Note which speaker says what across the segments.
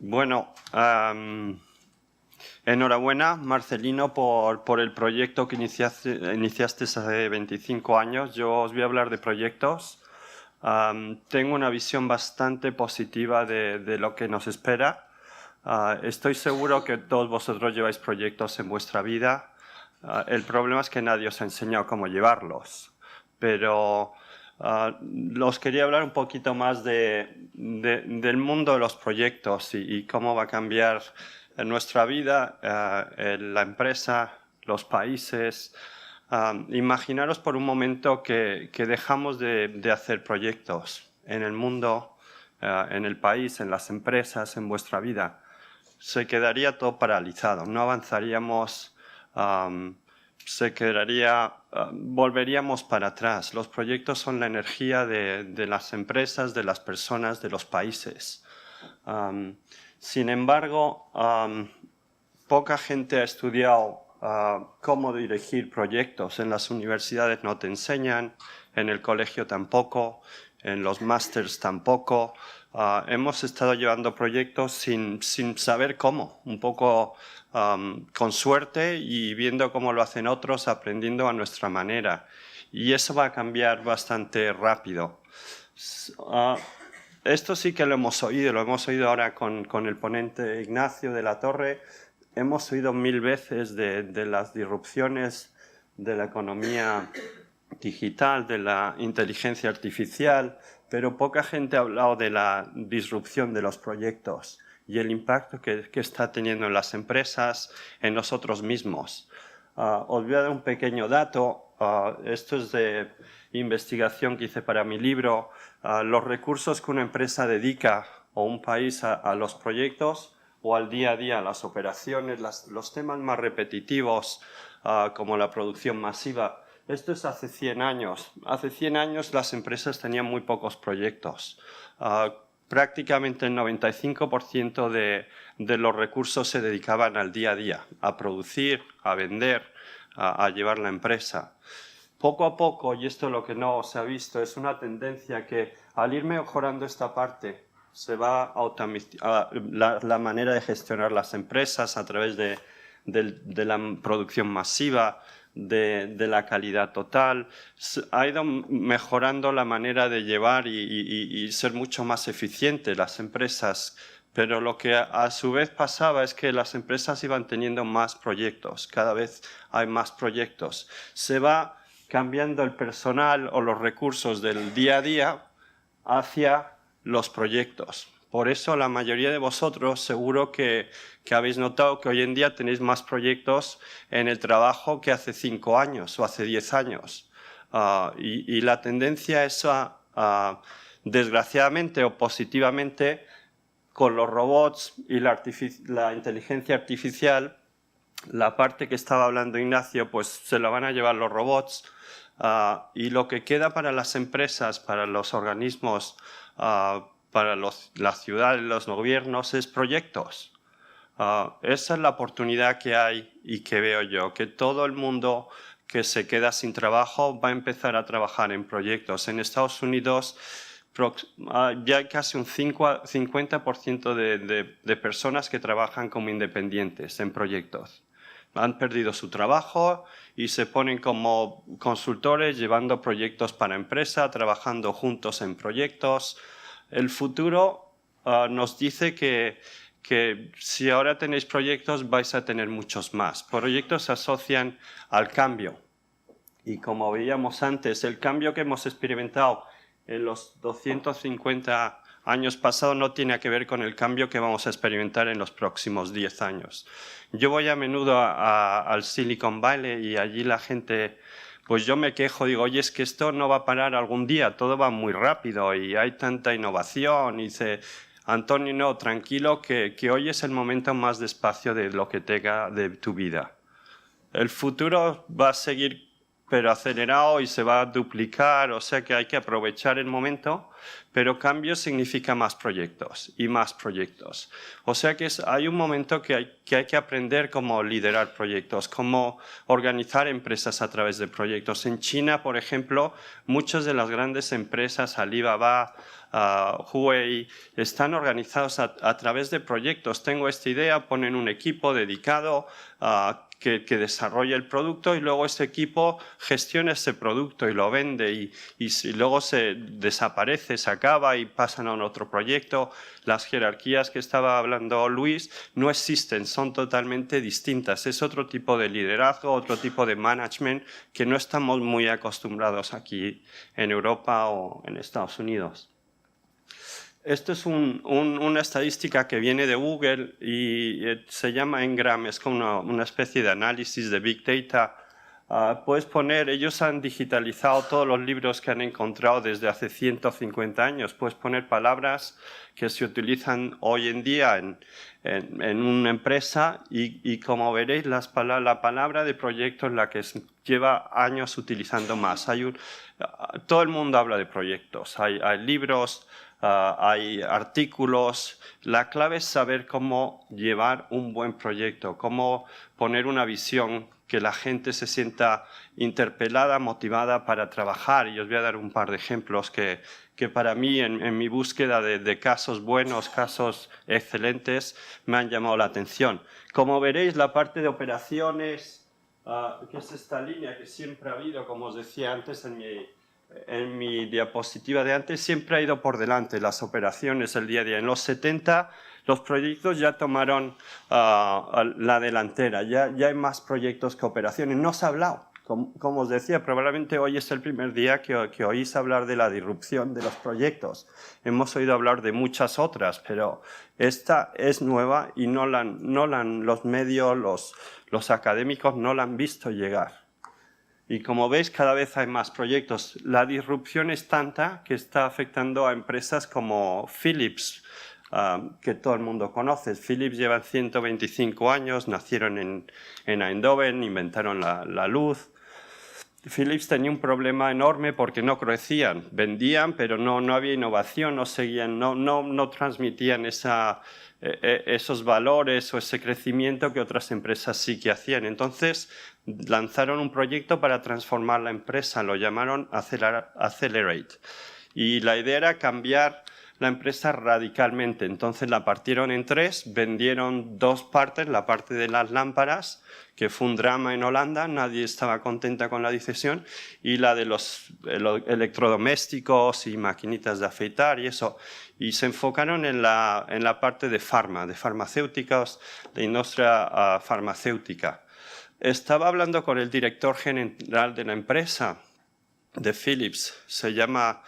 Speaker 1: Bueno, enhorabuena, Marcelino, por el proyecto que iniciaste hace 25 años. Yo os voy a hablar de proyectos. Tengo una visión bastante positiva de lo que nos espera. Estoy seguro que todos vosotros lleváis proyectos en vuestra vida. El problema es que nadie os ha enseñado cómo llevarlos. Pero os quería hablar un poquito más del mundo de los proyectos y cómo va a cambiar nuestra vida, la empresa, los países. Imaginaros por un momento que dejamos de hacer proyectos en el mundo, en el país, en las empresas, en vuestra vida. Se quedaría todo paralizado, no avanzaríamos, volveríamos para atrás. Los proyectos son la energía de las empresas, de las personas, de los países. Sin embargo, poca gente ha estudiado cómo dirigir proyectos. En las universidades no te enseñan, en el colegio tampoco, en los másters tampoco. Hemos estado llevando proyectos sin saber cómo, un poco con suerte y viendo cómo lo hacen otros, aprendiendo a nuestra manera. Y eso va a cambiar bastante rápido. Esto sí que lo hemos oído ahora con el ponente Ignacio de la Torre. Hemos oído 1000 veces de las disrupciones de la economía digital, de la inteligencia artificial, pero poca gente ha hablado de la disrupción de los proyectos y el impacto que está teniendo en las empresas, en nosotros mismos. Os voy a dar un pequeño dato. Esto es de investigación que hice para mi libro. Los recursos que una empresa dedica o un país a los proyectos o al día a día, a las operaciones, los temas más repetitivos como la producción masiva. Esto es hace 100 años. Hace 100 años las empresas tenían muy pocos proyectos. Prácticamente el 95% de los recursos se dedicaban al día a día, a producir, a vender, a llevar la empresa. Poco a poco, y esto es lo que no se ha visto, es una tendencia que al ir mejorando esta parte se va a la manera de gestionar las empresas a través de la producción masiva, de la calidad total. Ha ido mejorando la manera de llevar y ser mucho más eficientes las empresas, pero lo que a su vez pasaba es que las empresas iban teniendo más proyectos, cada vez hay más proyectos. Se va cambiando el personal o los recursos del día a día hacia los proyectos. Por eso la mayoría de vosotros seguro que habéis notado que hoy en día tenéis más proyectos en el trabajo que hace 5 años o hace 10 años. Y la tendencia es desgraciadamente o positivamente, con los robots y la inteligencia artificial, la parte que estaba hablando Ignacio, pues se la van a llevar los robots. Y lo que queda para las empresas, para los organismos, para las ciudades, los gobiernos, es proyectos. Esa es la oportunidad que hay y que veo yo, que todo el mundo que se queda sin trabajo va a empezar a trabajar en proyectos. En Estados Unidos ya hay casi un 50% de personas que trabajan como independientes en proyectos. Han perdido su trabajo y se ponen como consultores llevando proyectos para empresa, trabajando juntos en proyectos. El futuro nos dice que si ahora tenéis proyectos vais a tener muchos más. Proyectos se asocian al cambio. Y como veíamos antes, el cambio que hemos experimentado en los 250 años pasados no tiene que ver con el cambio que vamos a experimentar en los próximos 10 años. Yo voy a menudo al Silicon Valley y allí la gente, pues yo me quejo, digo, oye, es que esto no va a parar algún día, todo va muy rápido y hay tanta innovación. Y dice, Antonio, no, tranquilo, que hoy es el momento más despacio de lo que tenga de tu vida. El futuro va a seguir pero acelerado y se va a duplicar, o sea que hay que aprovechar el momento, pero cambio significa más proyectos y más proyectos. O sea que hay un momento que hay que aprender cómo liderar proyectos, cómo organizar empresas a través de proyectos. En China, por ejemplo, muchas de las grandes empresas, Alibaba, Huawei, están organizados a través de proyectos. Tengo esta idea, ponen un equipo dedicado que desarrolla el producto y luego ese equipo gestiona ese producto y lo vende y luego se desaparece, se acaba y pasan a un otro proyecto. Las jerarquías que estaba hablando Luis no existen, son totalmente distintas. Es otro tipo de liderazgo, otro tipo de management que no estamos muy acostumbrados aquí en Europa o en Estados Unidos. Esto es una estadística que viene de Google y se llama Ngram, es como una especie de análisis de Big Data. Puedes poner, ellos han digitalizado todos los libros que han encontrado desde hace 150 años. Puedes poner palabras que se utilizan hoy en día en una empresa y como veréis, la palabra de proyecto es la que lleva años utilizando más. Todo el mundo habla de proyectos, hay libros, hay artículos. La clave es saber cómo llevar un buen proyecto, cómo poner una visión que la gente se sienta interpelada, motivada para trabajar. Y os voy a dar un par de ejemplos que para mí, en mi búsqueda de casos buenos, casos excelentes, me han llamado la atención. Como veréis, la parte de operaciones, que es esta línea que siempre ha habido, como os decía antes en mi diapositiva de antes, siempre ha ido por delante las operaciones, el día a día. En los 70 los proyectos ya tomaron la delantera, ya hay más proyectos que operaciones. No se ha hablado, como os decía, probablemente hoy es el primer día que oís hablar de la disrupción de los proyectos. Hemos oído hablar de muchas otras, pero esta es nueva y los medios, los académicos no la han visto llegar. Y como veis, cada vez hay más proyectos. La disrupción es tanta que está afectando a empresas como Philips, que todo el mundo conoce. Philips lleva 125 años, nacieron en Eindhoven, inventaron la luz. Philips tenía un problema enorme porque no crecían. Vendían, pero no había innovación, no seguían, no transmitían esos valores o ese crecimiento que otras empresas sí que hacían. Entonces lanzaron un proyecto para transformar la empresa, lo llamaron Accelerate. Y la idea era cambiar la empresa radicalmente. Entonces la partieron en tres, vendieron dos partes, la parte de las lámparas, que fue un drama en Holanda, nadie estaba contenta con la decisión, y la de los electrodomésticos y maquinitas de afeitar y eso. Y se enfocaron en la parte de farmacéuticos, de industria farmacéutica. Estaba hablando con el director general de la empresa, de Philips, se llama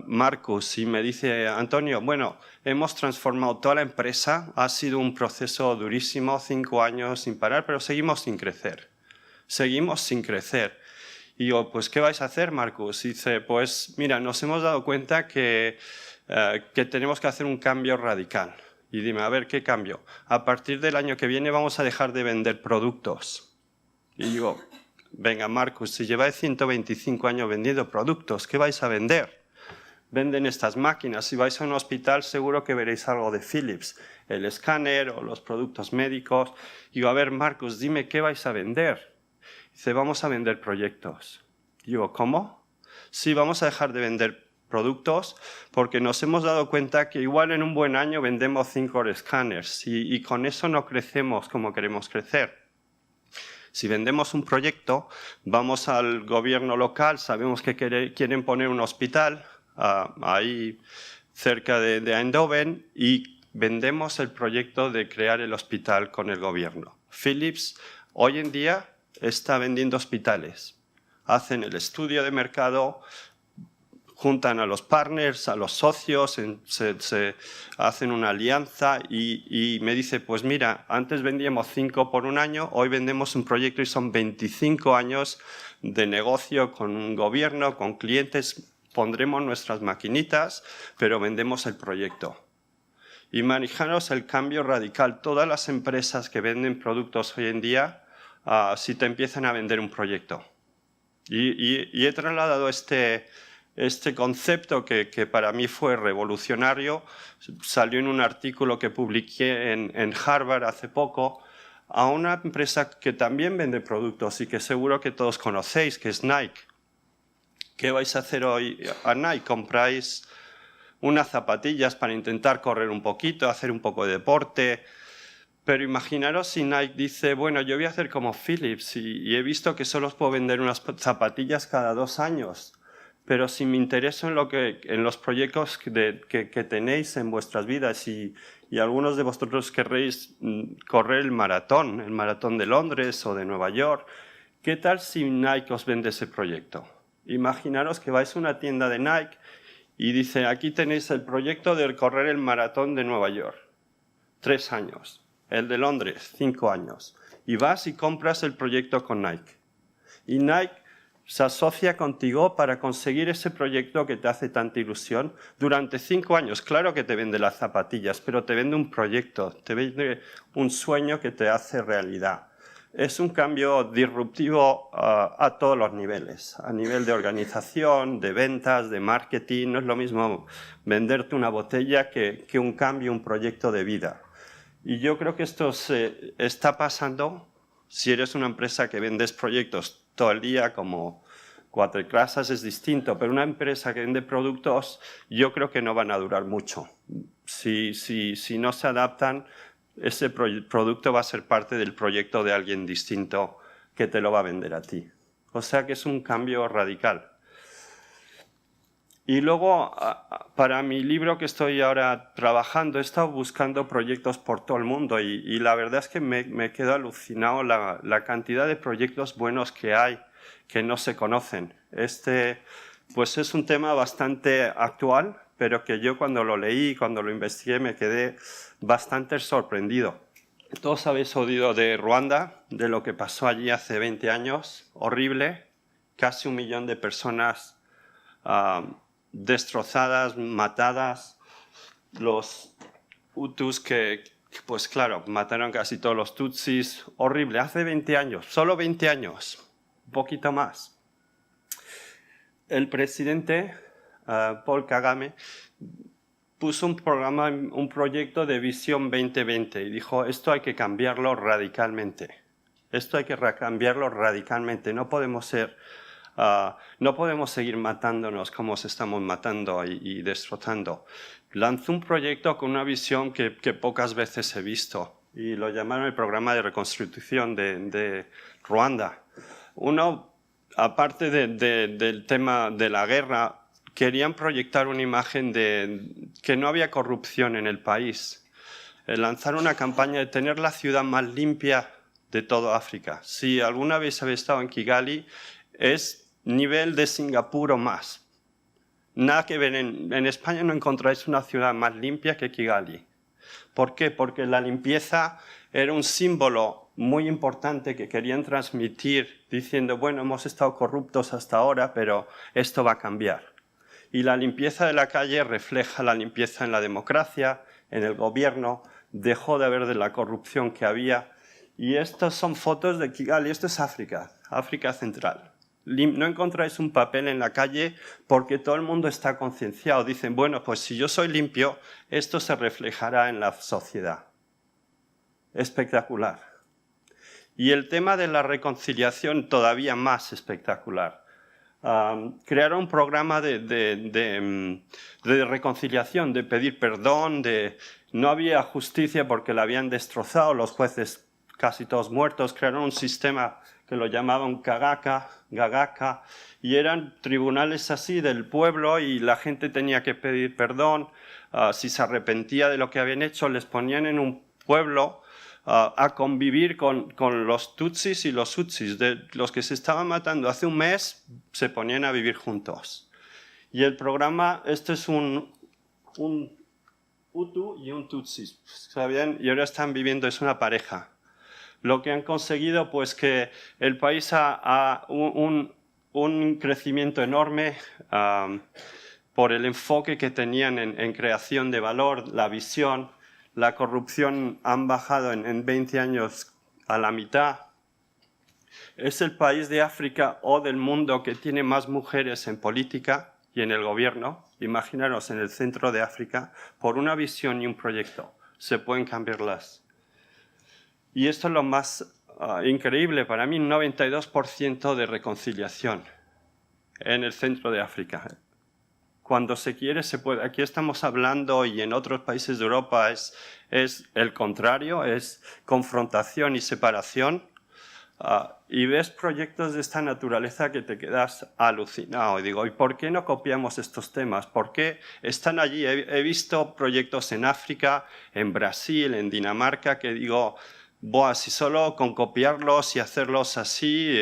Speaker 1: Marcus, y me dice: Antonio, bueno, hemos transformado toda la empresa, ha sido un proceso durísimo, 5 años sin parar, pero seguimos sin crecer. Y yo, pues, ¿qué vais a hacer, Marcus? Y dice, pues, mira, nos hemos dado cuenta que tenemos que hacer un cambio radical. Y dime, a ver, ¿qué cambio? A partir del año que viene vamos a dejar de vender productos. Y digo, venga, Marcus, si lleváis 125 años vendiendo productos, ¿qué vais a vender? Venden estas máquinas. Si vais a un hospital, seguro que veréis algo de Philips, el escáner o los productos médicos. Y digo, a ver, Marcus, dime, ¿qué vais a vender? Dice, vamos a vender proyectos. Digo, ¿cómo? Sí, vamos a dejar de vender productos porque nos hemos dado cuenta que igual en un buen año vendemos 5 escáneres y con eso no crecemos como queremos crecer. Si vendemos un proyecto, vamos al gobierno local, sabemos que quieren poner un hospital ahí cerca de Eindhoven y vendemos el proyecto de crear el hospital con el gobierno. Philips hoy en día está vendiendo hospitales. Hacen el estudio de mercado, juntan a los partners, a los socios, se hacen una alianza y me dice, pues mira, antes vendíamos 5 por un año, hoy vendemos un proyecto y son 25 años de negocio con un gobierno, con clientes, pondremos nuestras maquinitas, pero vendemos el proyecto. Imaginaos el cambio radical. Todas las empresas que venden productos hoy en día, si te empiezan a vender un proyecto. Y he trasladado este concepto que para mí fue revolucionario, salió en un artículo que publiqué en Harvard hace poco, a una empresa que también vende productos y que seguro que todos conocéis, que es Nike. ¿Qué vais a hacer hoy a Nike? Compráis unas zapatillas para intentar correr un poquito, hacer un poco de deporte. Pero imaginaros si Nike dice, bueno, yo voy a hacer como Philips y he visto que solo os puedo vender unas zapatillas cada 2 años. Pero si me intereso en los proyectos que tenéis en vuestras vidas y algunos de vosotros querréis correr el maratón de Londres o de Nueva York, ¿qué tal si Nike os vende ese proyecto? Imaginaros que vais a una tienda de Nike y dice, aquí tenéis el proyecto de correr el maratón de Nueva York, 3 años. El de Londres, 5 años. Y vas y compras el proyecto con Nike. Y Nike se asocia contigo para conseguir ese proyecto que te hace tanta ilusión durante 5 años. Claro que te vende las zapatillas, pero te vende un proyecto, te vende un sueño que te hace realidad. Es un cambio disruptivo a todos los niveles, a nivel de organización, de ventas, de marketing. No es lo mismo venderte una botella que un cambio, un proyecto de vida. Y yo creo que esto se está pasando si eres una empresa que vendes proyectos todo el día, como Cuatro Casas es distinto, pero una empresa que vende productos yo creo que no van a durar mucho. Si no se adaptan, ese producto va a ser parte del proyecto de alguien distinto que te lo va a vender a ti. O sea que es un cambio radical. Y luego, para mi libro que estoy ahora trabajando, he estado buscando proyectos por todo el mundo y la verdad es que me quedo alucinado la cantidad de proyectos buenos que hay que no se conocen. Pues es un tema bastante actual, pero que yo cuando lo leí, cuando lo investigué, me quedé bastante sorprendido. Todos habéis oído de Ruanda, de lo que pasó allí hace 20 años, horrible, casi 1 millón de personas destrozadas, matadas, los Hutus que, pues claro, mataron casi todos los Tutsis, horrible, hace 20 años, solo 20 años, un poquito más. El presidente, Paul Kagame, puso un proyecto de Visión 2020 y dijo, esto hay que cambiarlo radicalmente, no podemos seguir matándonos como se estamos matando y destrozando. Lanzó un proyecto con una visión que pocas veces he visto y lo llamaron el Programa de Reconstrucción de Ruanda. Uno, aparte del tema de la guerra, querían proyectar una imagen de que no había corrupción en el país. Lanzaron una campaña de tener la ciudad más limpia de toda África. Si alguna vez habéis estado en Kigali, es nivel de Singapur o más. Nada que ver, en España no encontráis una ciudad más limpia que Kigali. ¿Por qué? Porque la limpieza era un símbolo muy importante que querían transmitir diciendo, bueno, hemos estado corruptos hasta ahora, pero esto va a cambiar. Y la limpieza de la calle refleja la limpieza en la democracia, en el gobierno, dejó de haber de la corrupción que había. Y estas son fotos de Kigali, esto es África, África Central. No encontráis un papel en la calle porque todo el mundo está concienciado. Dicen, bueno, pues si yo soy limpio, esto se reflejará en la sociedad. Espectacular. Y el tema de la reconciliación todavía más espectacular. Crearon un programa de reconciliación, de pedir perdón, no había justicia porque la habían destrozado, los jueces casi todos muertos, crearon un sistema que lo llamaban Gagaka, y eran tribunales así del pueblo y la gente tenía que pedir perdón. Si se arrepentía de lo que habían hecho, les ponían en un pueblo a convivir con los Tutsis y los Hutsis. De los que se estaban matando hace un mes, se ponían a vivir juntos. Y el programa, este es un Hutu y un Tutsi, ¿sabían? Y ahora están viviendo, es una pareja. Lo que han conseguido, pues que el país ha un crecimiento enorme por el enfoque que tenían en creación de valor, la visión. La corrupción han bajado en 20 años a la mitad. Es el país de África o del mundo que tiene más mujeres en política y en el gobierno. Imaginaros en el centro de África, por una visión y un proyecto se pueden cambiarlas. Y esto es lo más increíble para mí, 92% de reconciliación en el centro de África. Cuando se quiere, se puede. Aquí estamos hablando, y en otros países de Europa es el contrario, es confrontación y separación. Y ves proyectos de esta naturaleza que te quedas alucinado. Y digo, ¿y por qué no copiamos estos temas? ¿Por qué están allí? He visto proyectos en África, en Brasil, en Dinamarca, que digo, buah, si solo con copiarlos y hacerlos así,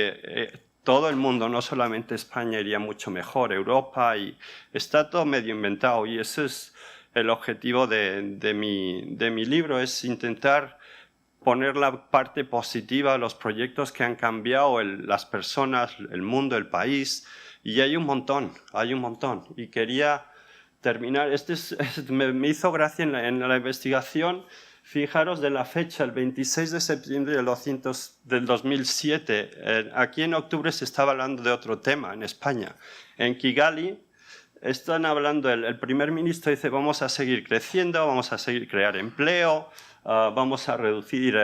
Speaker 1: todo el mundo, no solamente España, iría mucho mejor, Europa, y está todo medio inventado. Y ese es el objetivo de mi libro, es intentar poner la parte positiva a los proyectos que han cambiado las personas, el mundo, el país, y hay un montón. Y quería terminar, me hizo gracia en la investigación, fijaros de la fecha, el 26 de septiembre del 2007, aquí en octubre se estaba hablando de otro tema en España. En Kigali están hablando, el primer ministro dice, vamos a seguir creciendo, vamos a seguir crear empleo, vamos a reducir,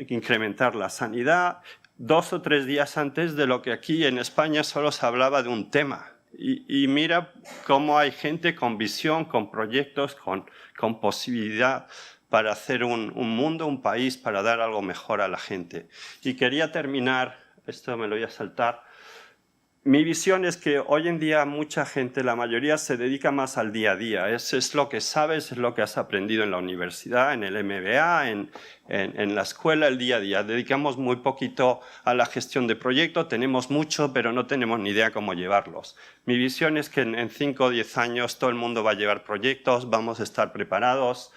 Speaker 1: incrementar la sanidad, 2 o 3 días antes de lo que aquí en España solo se hablaba de un tema. Y mira cómo hay gente con visión, con proyectos, con posibilidad para hacer un mundo, un país, para dar algo mejor a la gente. Y quería terminar, esto me lo voy a saltar. Mi visión es que hoy en día mucha gente, la mayoría, se dedica más al día a día. Es lo que sabes, es lo que has aprendido en la universidad, en el MBA, en la escuela, el día a día. Dedicamos muy poquito a la gestión de proyectos, tenemos mucho, pero no tenemos ni idea cómo llevarlos. Mi visión es que en 5 o 10 años todo el mundo va a llevar proyectos, vamos a estar preparados.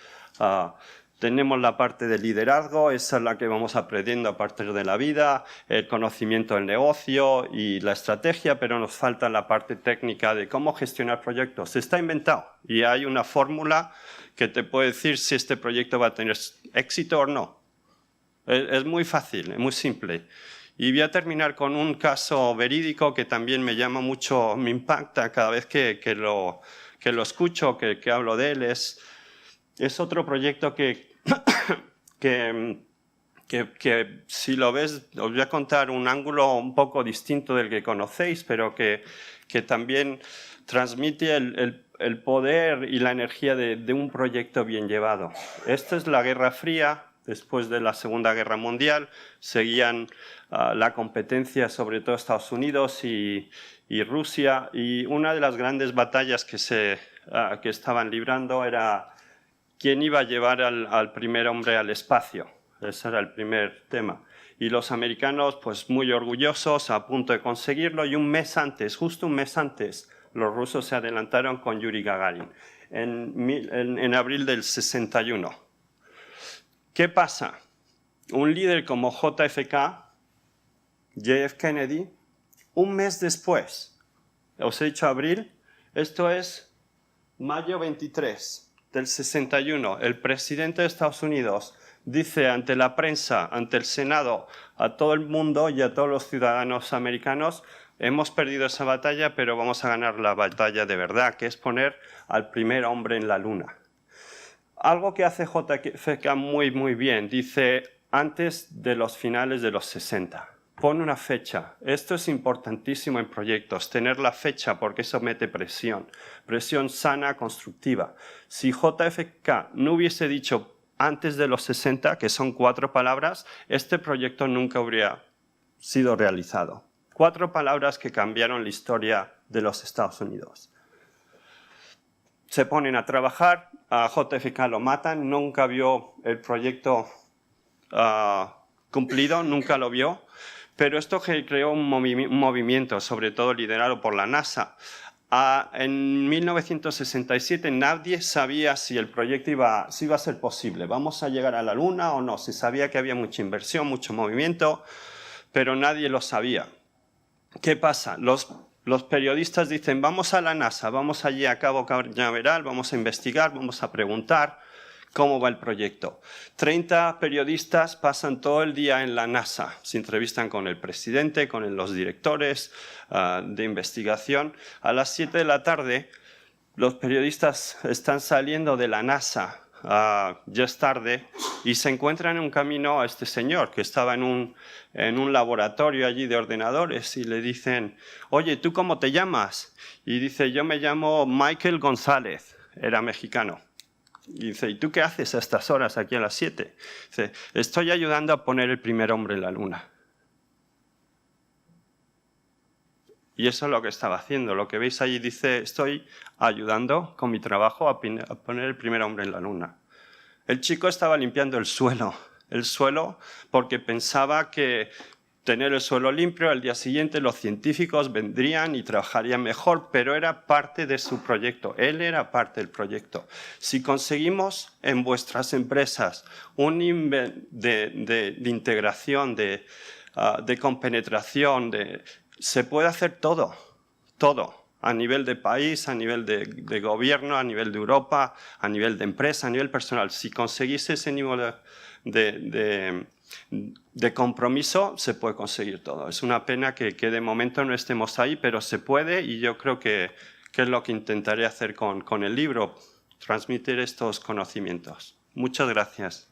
Speaker 1: Tenemos la parte de liderazgo, esa es la que vamos aprendiendo a partir de la vida, el conocimiento del negocio y la estrategia, pero nos falta la parte técnica de cómo gestionar proyectos. Está inventado y hay una fórmula que te puede decir si este proyecto va a tener éxito o no. Es muy fácil, es muy simple. Y voy a terminar con un caso verídico que también me llama mucho, me impacta cada vez que lo escucho, que hablo de él. Es otro proyecto que si lo ves, os voy a contar un ángulo un poco distinto del que conocéis, pero que también transmite el poder y la energía de un proyecto bien llevado. Esta es la Guerra Fría. Después de la Segunda Guerra Mundial seguían la competencia, sobre todo Estados Unidos y Rusia, y una de las grandes batallas que estaban librando era quién iba a llevar al primer hombre al espacio. Ese era el primer tema. Y los americanos, pues muy orgullosos, a punto de conseguirlo, y justo un mes antes, los rusos se adelantaron con Yuri Gagarin, en abril del 61. ¿Qué pasa? Un líder como JFK, Kennedy, un mes después, os he dicho abril, esto es mayo 23 del 61, el presidente de Estados Unidos dice ante la prensa, ante el Senado, a todo el mundo y a todos los ciudadanos americanos, hemos perdido esa batalla, pero vamos a ganar la batalla de verdad, que es poner al primer hombre en la luna. Algo que hace JFK muy, muy bien, dice antes de los finales de los 60. Pon una fecha. Esto es importantísimo en proyectos, tener la fecha, porque eso mete presión sana, constructiva. Si JFK no hubiese dicho antes de los 60, que son 4 palabras, este proyecto nunca habría sido realizado. 4 palabras que cambiaron la historia de los Estados Unidos. Se ponen a trabajar, a JFK lo matan, nunca vio el proyecto cumplido, nunca lo vio. Pero esto creó un movimiento, sobre todo liderado por la NASA. En 1967 nadie sabía si el proyecto iba a ser posible. ¿Vamos a llegar a la Luna o no? Se sabía que había mucha inversión, mucho movimiento, pero nadie lo sabía. ¿Qué pasa? Los periodistas dicen, vamos a la NASA, vamos allí a Cabo Cañaveral, vamos a investigar, vamos a preguntar ¿Cómo va el proyecto? 30 periodistas pasan todo el día en la NASA, se entrevistan con el presidente, con los directores de investigación. A las 7 de la tarde, los periodistas están saliendo de la NASA, ya es tarde, y se encuentran en un camino a este señor que estaba en un laboratorio allí de ordenadores y le dicen, oye, ¿tú cómo te llamas? Y dice, yo me llamo Michael González, era mexicano. Y dice, ¿y tú qué haces a estas horas aquí a las 7? Dice, estoy ayudando a poner el primer hombre en la luna. Y eso es lo que estaba haciendo. Lo que veis allí dice, estoy ayudando con mi trabajo a poner el primer hombre en la luna. El chico estaba limpiando el suelo porque pensaba que tener el suelo limpio, al día siguiente los científicos vendrían y trabajarían mejor, pero era parte de su proyecto, él era parte del proyecto. Si conseguimos en vuestras empresas un de integración, de compenetración, se puede hacer todo, a nivel de país, a nivel de gobierno, a nivel de Europa, a nivel de empresa, a nivel personal. Si conseguís ese nivel de compromiso, se puede conseguir todo. Es una pena que de momento no estemos ahí, pero se puede y yo creo que es lo que intentaré hacer con el libro, transmitir estos conocimientos. Muchas gracias.